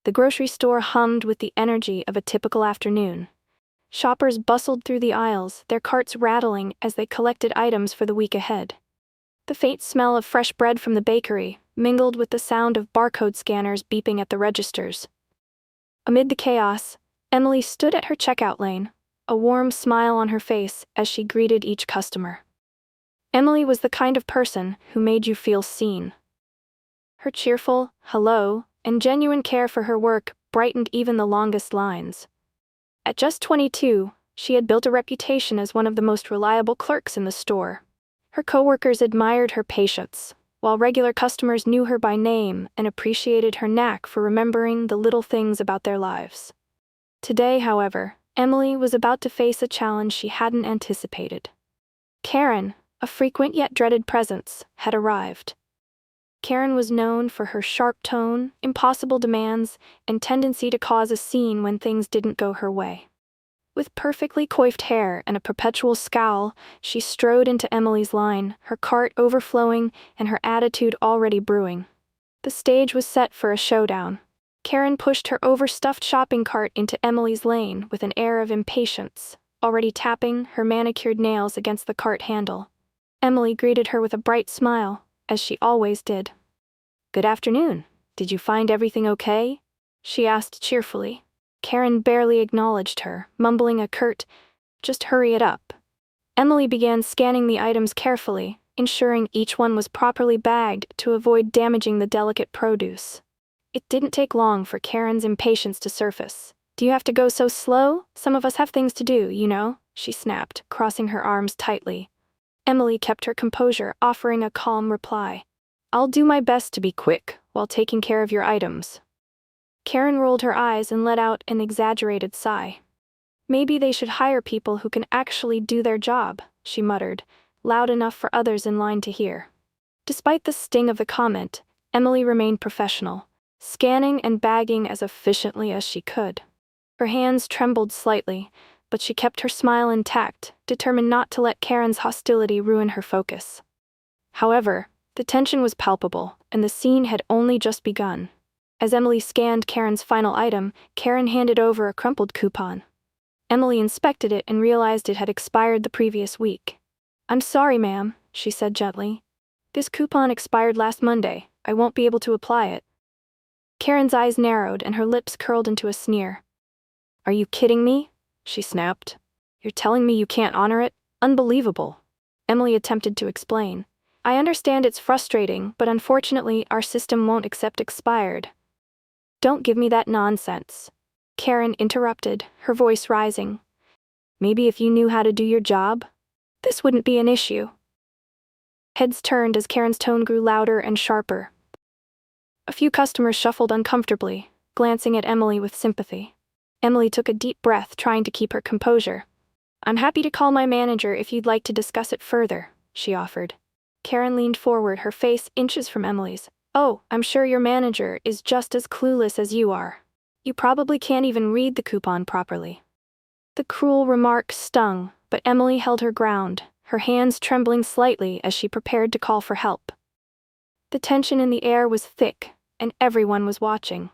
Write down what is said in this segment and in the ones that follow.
The grocery store hummed with the energy of a typical afternoon. Shoppers bustled through the aisles, their carts rattling as they collected items for the week ahead. The faint smell of fresh bread from the bakery mingled with the sound of barcode scanners beeping at the registers. Amid the chaos, Emily stood at her checkout lane, a warm smile on her face as she greeted each customer. Emily was the kind of person who made you feel seen. Her cheerful hello and genuine care for her work brightened even the longest lines. At just 22, she had built a reputation as one of the most reliable clerks in the store. Her coworkers admired her patience, while regular customers knew her by name and appreciated her knack for remembering the little things about their lives. Today, however, Emily was about to face a challenge she hadn't anticipated. Karen, a frequent yet dreaded presence, had arrived. Karen was known for her sharp tone, impossible demands, and tendency to cause a scene when things didn't go her way. With perfectly coiffed hair and a perpetual scowl, she strode into Emily's line, her cart overflowing and her attitude already brewing. The stage was set for a showdown. Karen pushed her overstuffed shopping cart into Emily's lane with an air of impatience, already tapping her manicured nails against the cart handle. Emily greeted her with a bright smile, as she always did. "Good afternoon. Did you find everything okay?" she asked cheerfully. Karen barely acknowledged her, mumbling a curt, "Just hurry it up." Emily began scanning the items carefully, ensuring each one was properly bagged to avoid damaging the delicate produce. It didn't take long for Karen's impatience to surface. "Do you have to go so slow? Some of us have things to do, you know," she snapped, crossing her arms tightly. Emily kept her composure, offering a calm reply. "I'll do my best to be quick while taking care of your items." Karen rolled her eyes and let out an exaggerated sigh. "Maybe they should hire people who can actually do their job," she muttered, loud enough for others in line to hear. Despite the sting of the comment, Emily remained professional, scanning and bagging as efficiently as she could. Her hands trembled slightly, but she kept her smile intact, determined not to let Karen's hostility ruin her focus. However, the tension was palpable, and the scene had only just begun. As Emily scanned Karen's final item, Karen handed over a crumpled coupon. Emily inspected it and realized it had expired the previous week. "I'm sorry, ma'am," she said gently. "This coupon expired last Monday. I won't be able to apply it." Karen's eyes narrowed and her lips curled into a sneer. "Are you kidding me?" she snapped. "You're telling me you can't honor it? Unbelievable." Emily attempted to explain. "I understand it's frustrating, but unfortunately our system won't accept expired." "Don't give me that nonsense," Karen interrupted, her voice rising. "Maybe if you knew how to do your job, this wouldn't be an issue." Heads turned as Karen's tone grew louder and sharper. A few customers shuffled uncomfortably, glancing at Emily with sympathy. Emily took a deep breath, trying to keep her composure. "I'm happy to call my manager if you'd like to discuss it further," she offered. Karen leaned forward, her face inches from Emily's. "Oh, I'm sure your manager is just as clueless as you are. You probably can't even read the coupon properly." The cruel remark stung, but Emily held her ground, her hands trembling slightly as she prepared to call for help. The tension in the air was thick, and everyone was watching.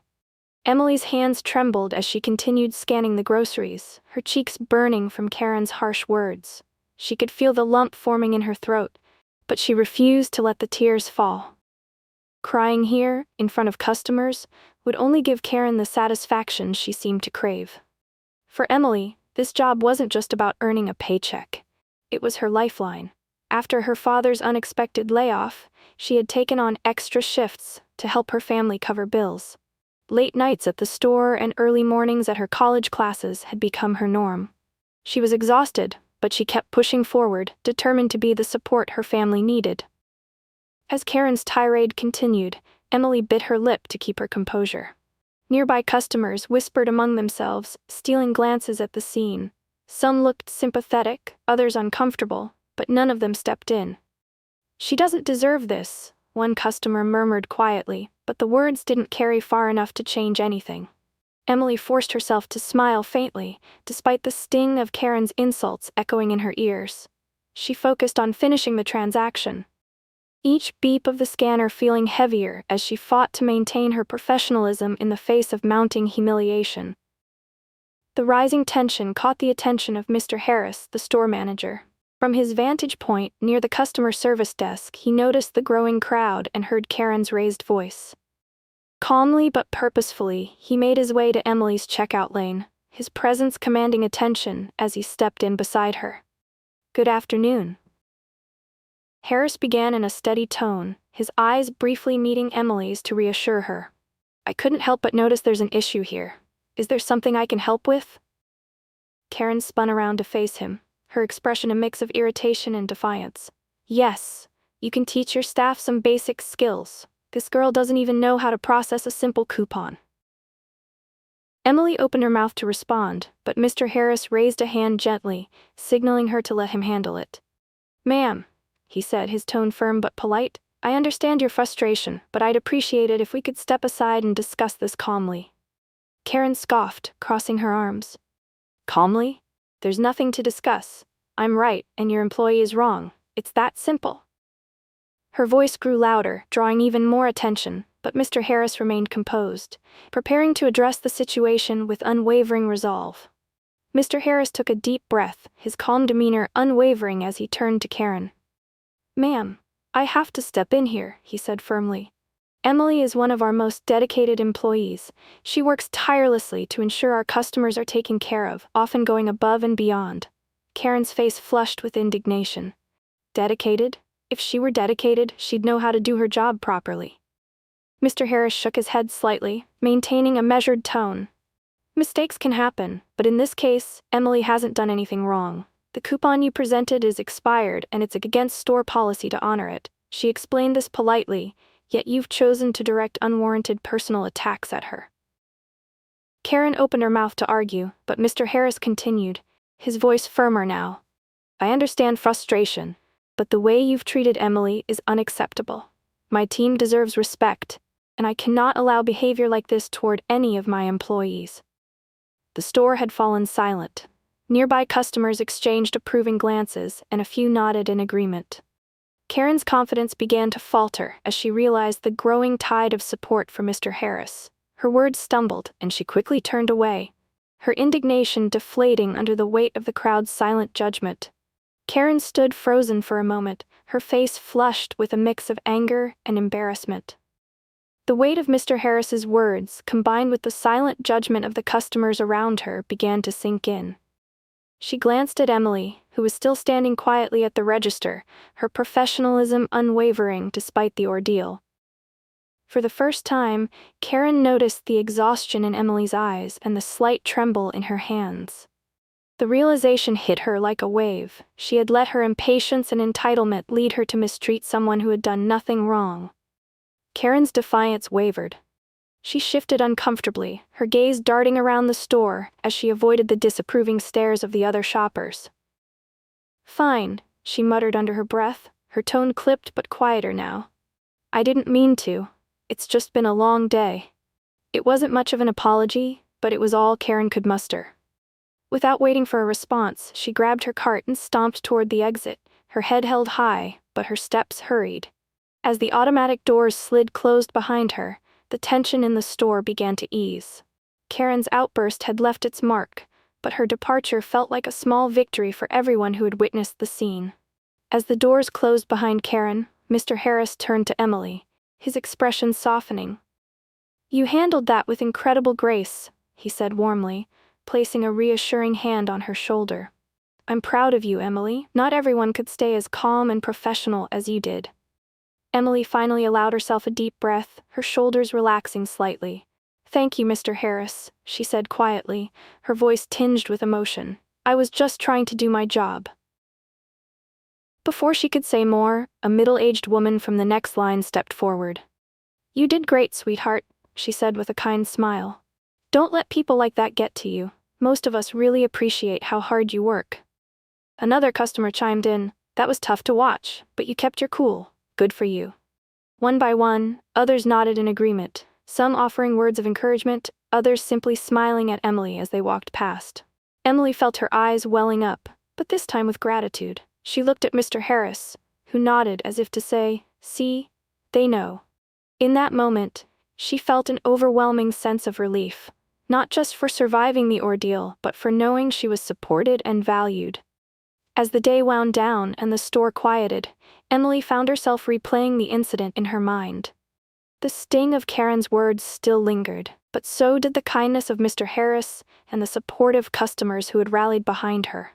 Emily's hands trembled as she continued scanning the groceries, her cheeks burning from Karen's harsh words. She could feel the lump forming in her throat, but she refused to let the tears fall. Crying here, in front of customers, would only give Karen the satisfaction she seemed to crave. For Emily, this job wasn't just about earning a paycheck. It was her lifeline. After her father's unexpected layoff, she had taken on extra shifts to help her family cover bills. Late nights at the store and early mornings at her college classes had become her norm. She was exhausted, but she kept pushing forward, determined to be the support her family needed. As Karen's tirade continued, Emily bit her lip to keep her composure. Nearby customers whispered among themselves, stealing glances at the scene. Some looked sympathetic, others uncomfortable, but none of them stepped in. "She doesn't deserve this," one customer murmured quietly, but the words didn't carry far enough to change anything. Emily forced herself to smile faintly, despite the sting of Karen's insults echoing in her ears. She focused on finishing the transaction. each beep of the scanner feeling heavier as she fought to maintain her professionalism in the face of mounting humiliation. The rising tension caught the attention of Mr. Harris, the store manager. From his vantage point near the customer service desk, he noticed the growing crowd and heard Karen's raised voice. Calmly but purposefully, he made his way to Emily's checkout lane, his presence commanding attention as he stepped in beside her. "Good afternoon." Harris began in a steady tone, his eyes briefly meeting Emily's to reassure her. "I couldn't help but notice there's an issue here. Is there something I can help with?" Karen spun around to face him, her expression a mix of irritation and defiance. "Yes, you can teach your staff some basic skills. This girl doesn't even know how to process a simple coupon." Emily opened her mouth to respond, but Mr. Harris raised a hand gently, signaling her to let him handle it. "Ma'am," he said, his tone firm but polite, "I understand your frustration, but I'd appreciate it if we could step aside and discuss this calmly." Karen scoffed, crossing her arms. "Calmly? There's nothing to discuss. I'm right, and your employee is wrong. It's that simple." Her voice grew louder, drawing even more attention, but Mr. Harris remained composed, preparing to address the situation with unwavering resolve. Mr. Harris took a deep breath, his calm demeanor unwavering as he turned to Karen. "Ma'am, I have to step in here," he said firmly. "Emily is one of our most dedicated employees. She works tirelessly to ensure our customers are taken care of, often going above and beyond." Karen's face flushed with indignation. "Dedicated? If she were dedicated, she'd know how to do her job properly." Mr. Harris shook his head slightly, maintaining a measured tone. "Mistakes can happen, but in this case, Emily hasn't done anything wrong. The coupon you presented is expired and it's against store policy to honor it. She explained this politely, yet you've chosen to direct unwarranted personal attacks at her." Karen opened her mouth to argue, but Mr. Harris continued, his voice firmer now. "I understand frustration, but the way you've treated Emily is unacceptable. My team deserves respect, and I cannot allow behavior like this toward any of my employees." The store had fallen silent. Nearby customers exchanged approving glances, and a few nodded in agreement. Karen's confidence began to falter as she realized the growing tide of support for Mr. Harris. Her words stumbled, and she quickly turned away, her indignation deflating under the weight of the crowd's silent judgment. Karen stood frozen for a moment, her face flushed with a mix of anger and embarrassment. The weight of Mr. Harris's words, combined with the silent judgment of the customers around her, began to sink in. She glanced at Emily, who was still standing quietly at the register, her professionalism unwavering despite the ordeal. For the first time, Karen noticed the exhaustion in Emily's eyes and the slight tremble in her hands. The realization hit her like a wave. She had let her impatience and entitlement lead her to mistreat someone who had done nothing wrong. Karen's defiance wavered. She shifted uncomfortably, her gaze darting around the store as she avoided the disapproving stares of the other shoppers. "Fine," she muttered under her breath, her tone clipped but quieter now. "I didn't mean to. It's just been a long day." It wasn't much of an apology, but it was all Karen could muster. Without waiting for a response, she grabbed her cart and stomped toward the exit, her head held high, but her steps hurried. As the automatic doors slid closed behind her, the tension in the store began to ease. Karen's outburst had left its mark, but her departure felt like a small victory for everyone who had witnessed the scene. As the doors closed behind Karen, Mr. Harris turned to Emily, his expression softening. "You handled that with incredible grace," he said warmly, placing a reassuring hand on her shoulder. "I'm proud of you, Emily. Not everyone could stay as calm and professional as you did." Emily finally allowed herself a deep breath, her shoulders relaxing slightly. "Thank you, Mr. Harris," she said quietly, her voice tinged with emotion. "I was just trying to do my job." Before she could say more, a middle-aged woman from the next line stepped forward. "You did great, sweetheart," she said with a kind smile. "Don't let people like that get to you. Most of us really appreciate how hard you work." Another customer chimed in, "That was tough to watch, but you kept your cool. Good for you." One by one, others nodded in agreement, some offering words of encouragement, others simply smiling at Emily as they walked past. Emily felt her eyes welling up, but this time with gratitude. She looked at Mr. Harris, who nodded as if to say, See, they know. In that moment, she felt an overwhelming sense of relief, not just for surviving the ordeal, but for knowing she was supported and valued. As the day wound down and the store quieted, Emily found herself replaying the incident in her mind. The sting of Karen's words still lingered, but so did the kindness of Mr. Harris and the supportive customers who had rallied behind her.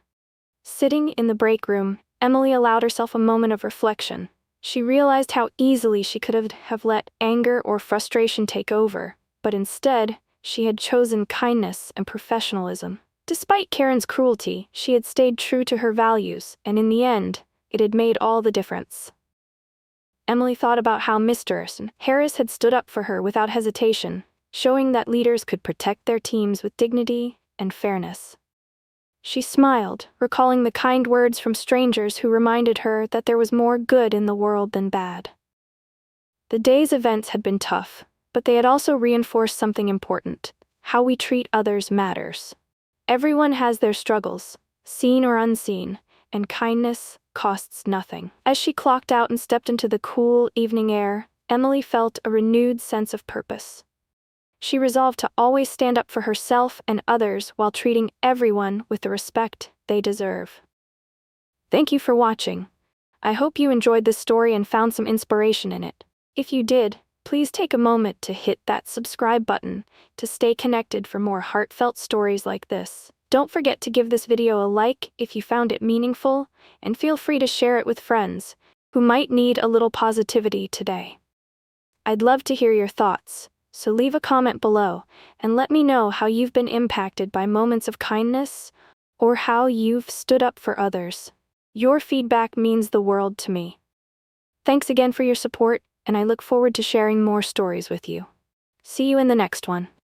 Sitting in the break room, Emily allowed herself a moment of reflection. She realized how easily she could have let anger or frustration take over, but instead, she had chosen kindness and professionalism. Despite Karen's cruelty, she had stayed true to her values, and in the end, it had made all the difference. Emily thought about how Mr. Harris had stood up for her without hesitation, showing that leaders could protect their teams with dignity and fairness. She smiled, recalling the kind words from strangers who reminded her that there was more good in the world than bad. The day's events had been tough, but they had also reinforced something important: how we treat others matters. Everyone has their struggles, seen or unseen, and kindness costs nothing. As she clocked out and stepped into the cool evening air, Emily felt a renewed sense of purpose. She resolved to always stand up for herself and others while treating everyone with the respect they deserve. Thank you for watching. I hope you enjoyed this story and found some inspiration in it. If you did, please take a moment to hit that subscribe button to stay connected for more heartfelt stories like this. Don't forget to give this video a like if you found it meaningful, and feel free to share it with friends who might need a little positivity today. I'd love to hear your thoughts, so leave a comment below and let me know how you've been impacted by moments of kindness or how you've stood up for others. Your feedback means the world to me. Thanks again for your support, and I look forward to sharing more stories with you. See you in the next one.